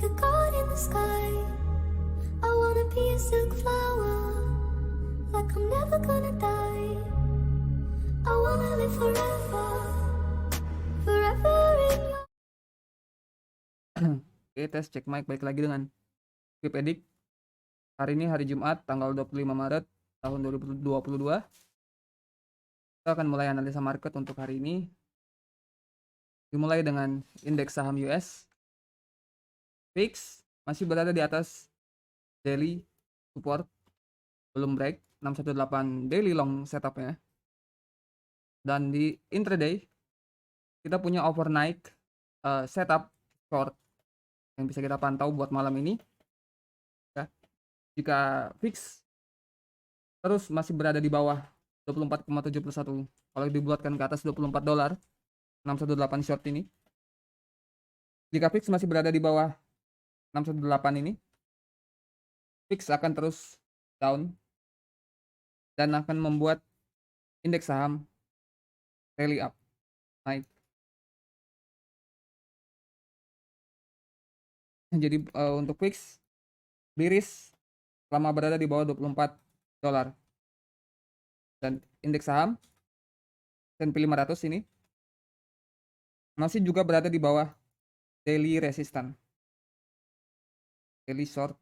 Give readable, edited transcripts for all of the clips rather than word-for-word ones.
a god in the sky. I wanna be a silk flower, like I'm never gonna die. I wanna live forever, forever in your. Oke, tes cek mic balik lagi dengan Skip Edik. Hari ini hari Jumat tanggal 25 Maret tahun 2022. Kita akan mulai analisa market untuk hari ini. Dimulai dengan indeks saham US. VIX masih berada di atas daily support, belum break 618 daily long setupnya. Dan di intraday kita punya overnight setup short yang bisa kita pantau buat malam ini. Ya. Jika VIX terus masih berada di bawah 24,71, kalau dibulatkan ke atas $24 618 short ini, jika VIX masih berada di bawah 618 ini, VIX akan terus down dan akan membuat indeks saham rally up, naik. Jadi untuk VIX bearish selama berada di bawah $24. Dan indeks saham S&P 500 ini masih juga berada di bawah daily resistance, daily short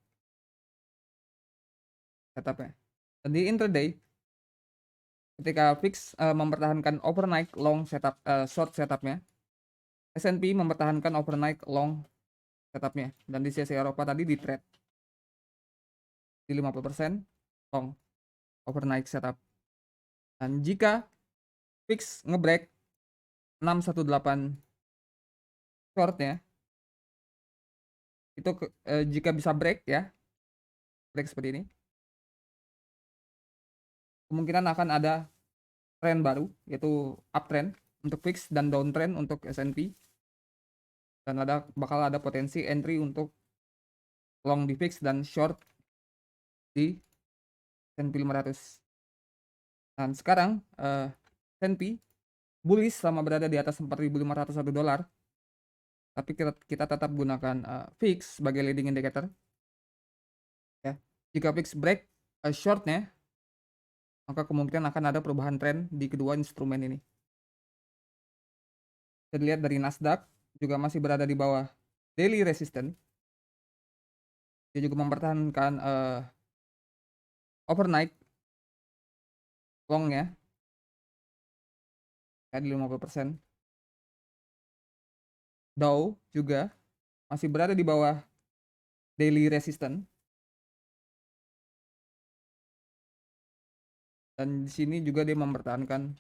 setupnya. Dan di intraday ketika VIX mempertahankan overnight long setup, short setupnya, S&P mempertahankan overnight long setupnya, dan di sesi Eropa tadi di trade di 50% long overnight setup. Dan jika VIX ngebreak 618 shortnya, itu jika bisa break ya, break seperti ini, kemungkinan akan ada tren baru, yaitu uptrend untuk VIX dan downtrend untuk S&P, dan bakal ada potensi entry untuk long di VIX dan short di S&P 500. Dan sekarang S&P bullish selama berada di atas $4.501, tapi kita tetap gunakan VIX sebagai leading indicator ya. Jika VIX break shortnya, maka kemungkinan akan ada perubahan tren di kedua instrumen ini. Kita lihat dari Nasdaq juga masih berada di bawah daily resistance. Dia juga mempertahankan overnight longnya ya, di 50%. Dow juga masih berada di bawah daily resistance. Dan di sini juga dia mempertahankan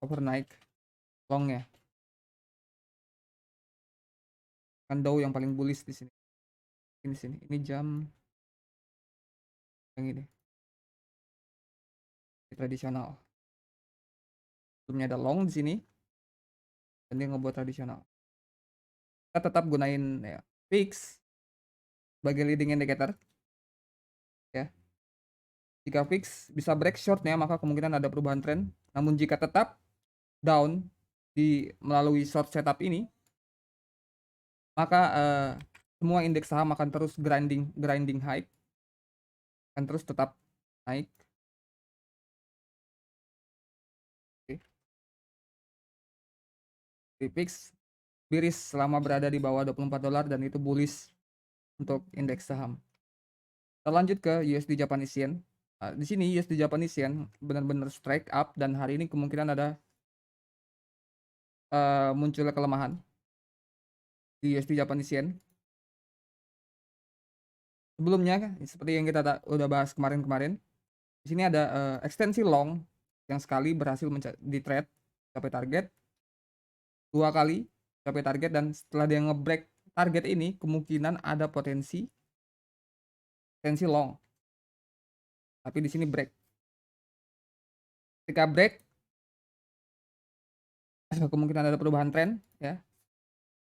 overnight longnya. Kan Dow yang paling bullish di sini. Ini jam yang ini. Tradisional. Sebelumnya ada long di sini. Dan dia ngebuat tradisional. Kita tetap gunain ya, VIX sebagai leading indicator. Ya. Jika VIX bisa break shortnya, maka kemungkinan ada perubahan tren. Namun jika tetap down melalui short setup ini, maka semua indeks saham akan terus grinding high, akan terus tetap naik. Oke. VIX bearish selama berada di bawah $24 dan itu bullish untuk indeks saham. Kita lanjut ke USD Japanese Yen. Di sini USD Japanese Yen benar-benar strike up dan hari ini kemungkinan ada munculnya kelemahan di USD Japanese Yen. Sebelumnya seperti yang kita udah bahas kemarin, di sini ada ekstensi long yang sekali berhasil di trade capai target, 2 kali capai target, dan setelah dia ngebreak target ini kemungkinan ada potensi long. Tapi di sini break. Ketika break kemungkinan ada perubahan tren ya.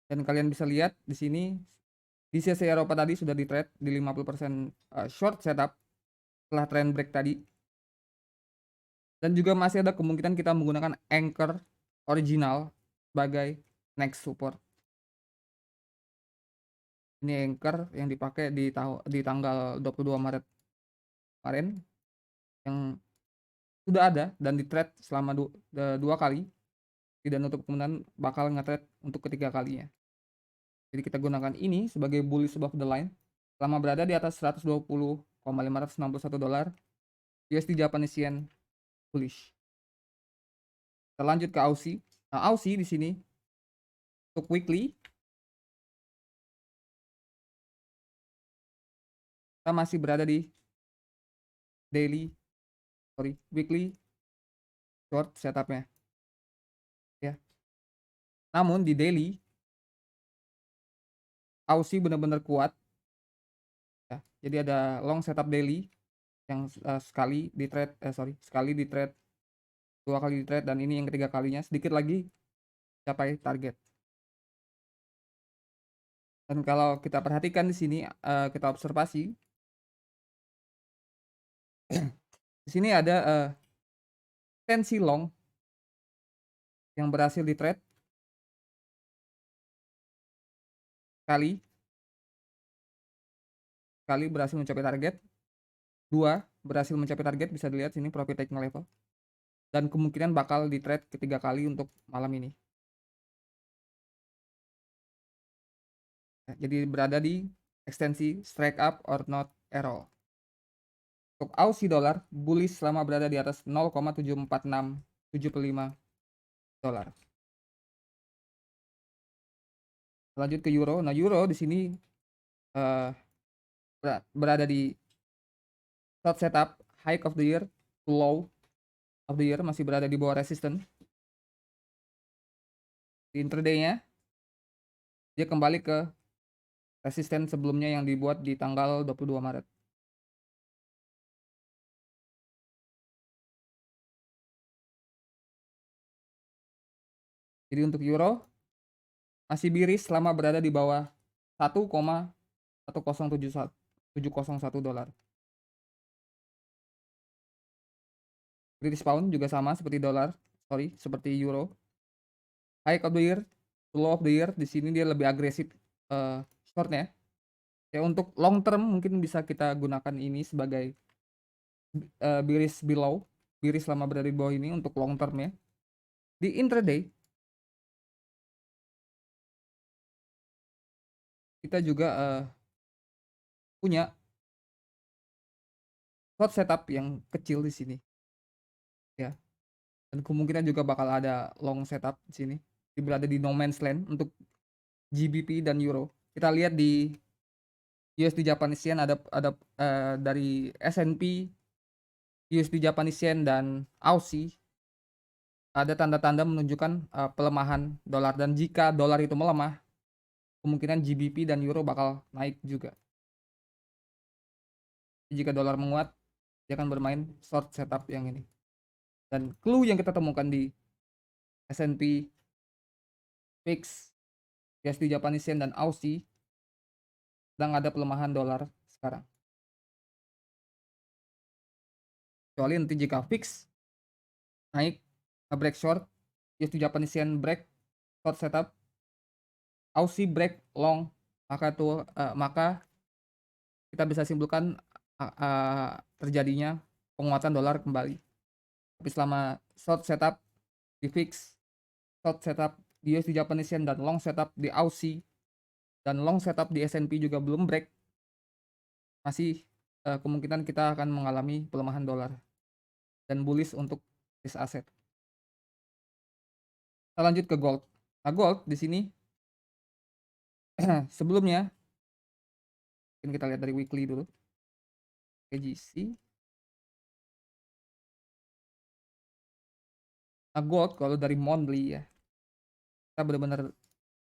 Dan kalian bisa lihat di sini di sesi Eropa tadi sudah di trade di 50% short setup setelah trend break tadi. Dan juga masih ada kemungkinan kita menggunakan anchor original sebagai next support. Ini anchor yang dipakai di tanggal 22 Maret kemarin, yang sudah ada dan di-trade selama 2 kali, tidak nutup kemungkinan bakal nge-trade untuk ketiga kalinya. Jadi kita gunakan ini sebagai bullish above the line selama berada di atas 120,561 dolar USD Japanese Yen bullish. Kita lanjut ke Aussie. Nah, Aussie di sini untuk weekly kita masih berada di weekly short setupnya ya. Namun di daily Aussie benar-benar kuat ya. Jadi ada long setup daily yang sekali di trade, 2 kali di trade, dan ini yang ketiga kalinya, sedikit lagi capai target. Dan kalau kita perhatikan di sini, kita observasi di sini ada tensi long yang berhasil di trade sekali berhasil mencapai target, 2 berhasil mencapai target, bisa dilihat sini profit taking level, dan kemungkinan bakal di trade ketiga kali untuk malam ini. Jadi berada di ekstensi strike up or not at all. Untuk Aussie dollar bullish selama berada di atas 0,74675 dolar. Lanjut ke euro. Nah, euro di sini berada di short setup high of the year to low of the year, masih berada di bawah resistance. Di intraday-nya dia kembali ke resisten sebelumnya yang dibuat di tanggal 22 Maret. Jadi untuk euro masih bearish selama berada di bawah 1,1071701 dolar. British pound juga sama seperti euro. High of the year to low of the year, di sini dia lebih agresif shortnya. Ya, untuk long term mungkin bisa kita gunakan ini sebagai bearish below, bearish selama berada di bawah ini untuk long term ya. Di intraday kita juga punya short setup yang kecil di sini ya, dan kemungkinan juga bakal ada long setup di sini, berada di no man's land untuk GBP dan euro. Kita lihat di USD Japanese Yen ada dari S&P, USD Japanese Yen, dan Aussie ada tanda-tanda menunjukkan pelemahan dolar, dan jika dolar itu melemah kemungkinan GBP dan euro bakal naik juga. Jika dolar menguat dia akan bermain short setup yang ini. Dan clue yang kita temukan di S&P, VIX, USD Japanese Yen, dan Aussie sedang ada pelemahan dolar sekarang. Kecuali nanti jika VIX naik, break short, USD Japanese Yen break short setup, Aussie break long, maka kita bisa simpulkan terjadinya penguatan dolar kembali. Tapi selama short setup di VIX, short setup di USD Japanese Yen, dan long setup di Aussie, dan long setup di S&P juga belum break, masih kemungkinan kita akan mengalami pelemahan dolar dan bullish untuk risk aset. Kita lanjut ke gold. Nah, gold di sini sebelumnya mungkin kita lihat dari weekly dulu. KGC. Nah, gold kalau dari monthly ya, kita benar-benar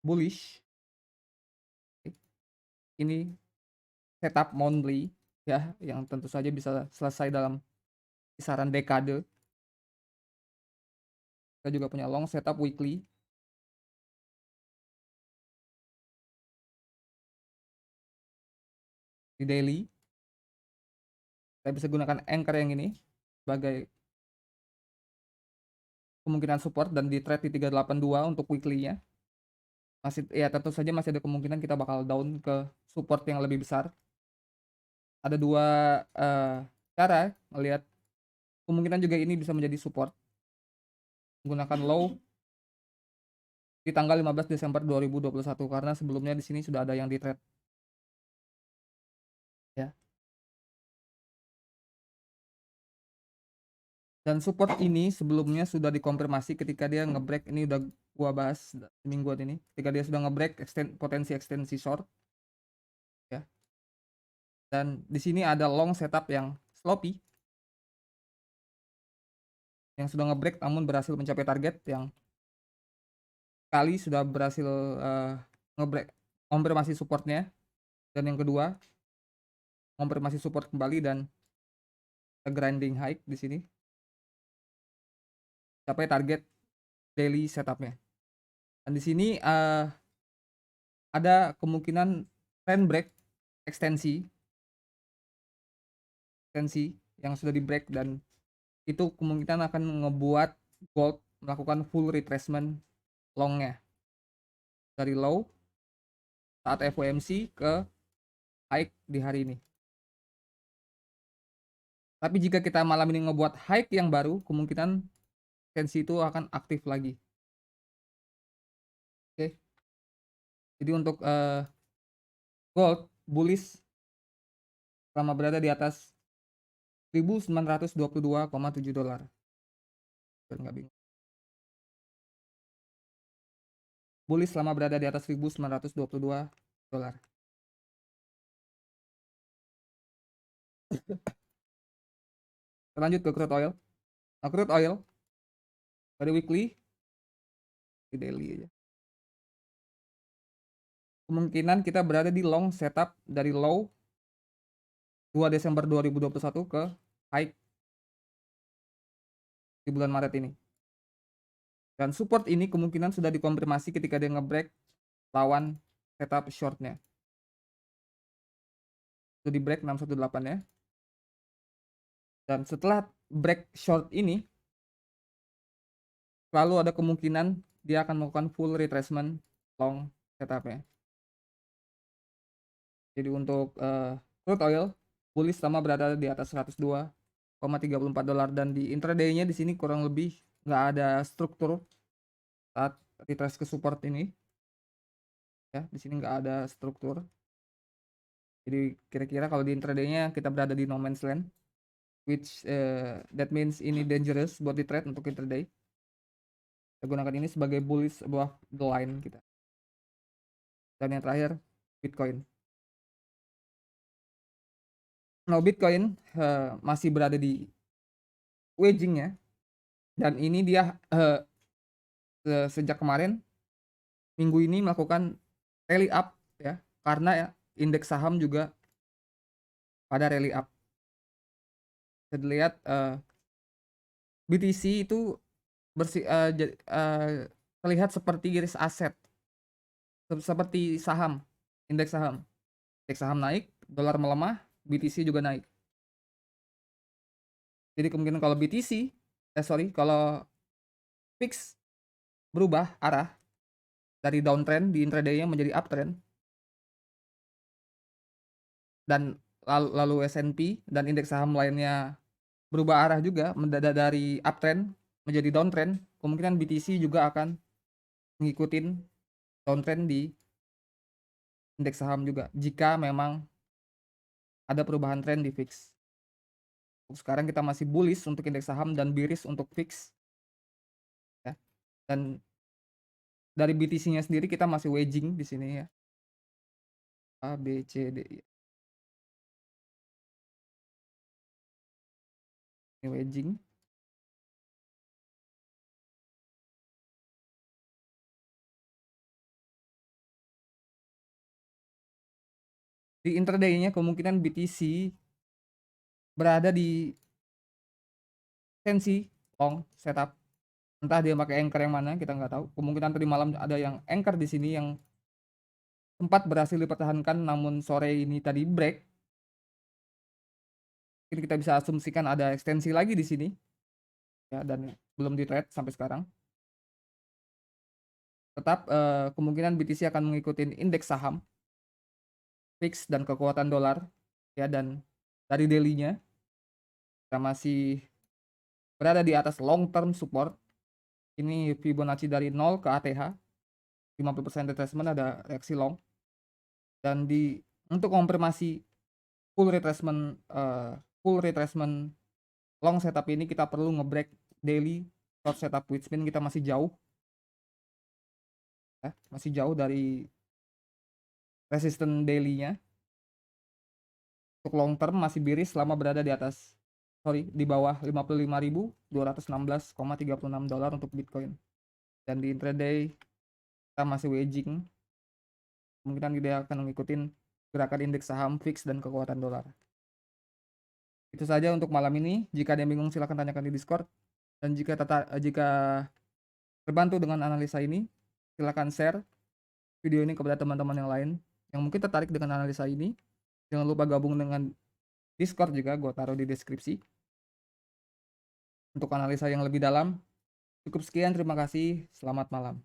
bullish. Ini setup monthly ya, yang tentu saja bisa selesai dalam kisaran dekade. Kita juga punya long setup weekly. Di daily kita bisa gunakan anchor yang ini sebagai kemungkinan support, dan di trade di 382 untuk weekly-nya. masih ya tentu saja masih ada kemungkinan kita bakal down ke support yang lebih besar. Ada 2 cara melihat kemungkinan juga ini bisa menjadi support, menggunakan low di tanggal 15 Desember 2021 karena sebelumnya di sini sudah ada yang di-trade ya. Dan support ini sebelumnya sudah dikonfirmasi ketika dia nge-break, ini udah gua bahas mingguan ini, ketika dia sudah nge-break potensi ekstensi short ya. Dan di sini ada long setup yang sloppy yang sudah nge-break namun berhasil mencapai target yang kali sudah berhasil nge-break konfirmasi supportnya, dan yang kedua konfirmasi support kembali dan grinding high di sini capai target daily setupnya. Dan di sini ada kemungkinan trend break ekstensi yang sudah di break, dan itu kemungkinan akan ngebuat gold melakukan full retracement longnya dari low saat FOMC ke high di hari ini. Tapi jika kita malam ini ngebuat high yang baru, kemungkinan tensi itu akan aktif lagi. Oke. Jadi untuk gold bullish selama berada di atas $1.922,7. Biar nggak bingung. Bullish selama berada di atas $1.922. Lanjut ke crude oil. Nah, crude oil dari weekly di daily aja. Kemungkinan kita berada di long setup dari low 2 Desember 2021 ke high di bulan Maret ini. Dan support ini kemungkinan sudah dikonfirmasi ketika dia nge-break lawan setup shortnya. Itu di break 618 ya. Dan setelah break short ini, lalu ada kemungkinan dia akan melakukan full retracement long setupnya. Jadi untuk crude oil bullish selama berada di atas $102,34, dan di intraday-nya di sini kurang lebih nggak ada struktur saat retrace ke support ini. Ya, di sini nggak ada struktur. Jadi kira-kira kalau di intraday-nya kita berada di no man's land, which that means ini dangerous buat di trade untuk intraday. Kita gunakan ini sebagai bullish above the line kita. Dan yang terakhir Bitcoin. Nah, Bitcoin masih berada di wedging-nya, dan ini dia sejak kemarin minggu ini melakukan rally up ya, karena ya, indeks saham juga pada rally up. Bisa dilihat BTC itu terlihat seperti risk aset, seperti saham, indeks saham naik, dolar melemah, BTC juga naik. Jadi kemungkinan kalau kalau fix berubah arah dari downtrend di intraday-nya menjadi uptrend, dan lalu S&P dan indeks saham lainnya berubah arah juga dari uptrend menjadi downtrend, kemungkinan BTC juga akan mengikuti downtrend di indeks saham juga jika memang ada perubahan trend di fix. Sekarang kita masih bullish untuk indeks saham dan bearish untuk fix ya. Dan dari BTC-nya sendiri kita masih wedging di sini ya. A B C D E. Ini wedging. Di intraday-nya kemungkinan BTC berada di tensi long setup. Entah dia pakai anchor yang mana, kita nggak tahu. Kemungkinan tadi malam ada yang anchor di sini yang sempat berhasil dipertahankan, namun sore ini tadi break. Mungkin kita bisa asumsikan ada ekstensi lagi di sini ya, dan belum di trade sampai sekarang. Tetap kemungkinan BTC akan mengikuti indeks saham fix dan kekuatan dolar ya, dan dari daily-nya kita masih berada di atas long term support. Ini Fibonacci dari 0 ke ATH 50% retracement, ada reaksi long, dan untuk konfirmasi full retracement long setup ini kita perlu ngebreak daily short setup, which mean kita masih jauh ya, masih jauh dari resistance daily-nya. Untuk long term masih bearish selama berada di bawah 55.216,36 dolar untuk Bitcoin. Dan di intraday kita masih wedging, kemungkinan dia akan mengikuti gerakan indeks saham fix dan kekuatan dolar. Itu saja untuk malam ini. Jika ada yang bingung silahkan tanyakan di Discord, dan jika terbantu dengan analisa ini, silahkan share video ini kepada teman-teman yang lain yang mungkin tertarik dengan analisa ini. Jangan lupa gabung dengan Discord juga, gue taruh di deskripsi untuk analisa yang lebih dalam. Cukup sekian, terima kasih, selamat malam.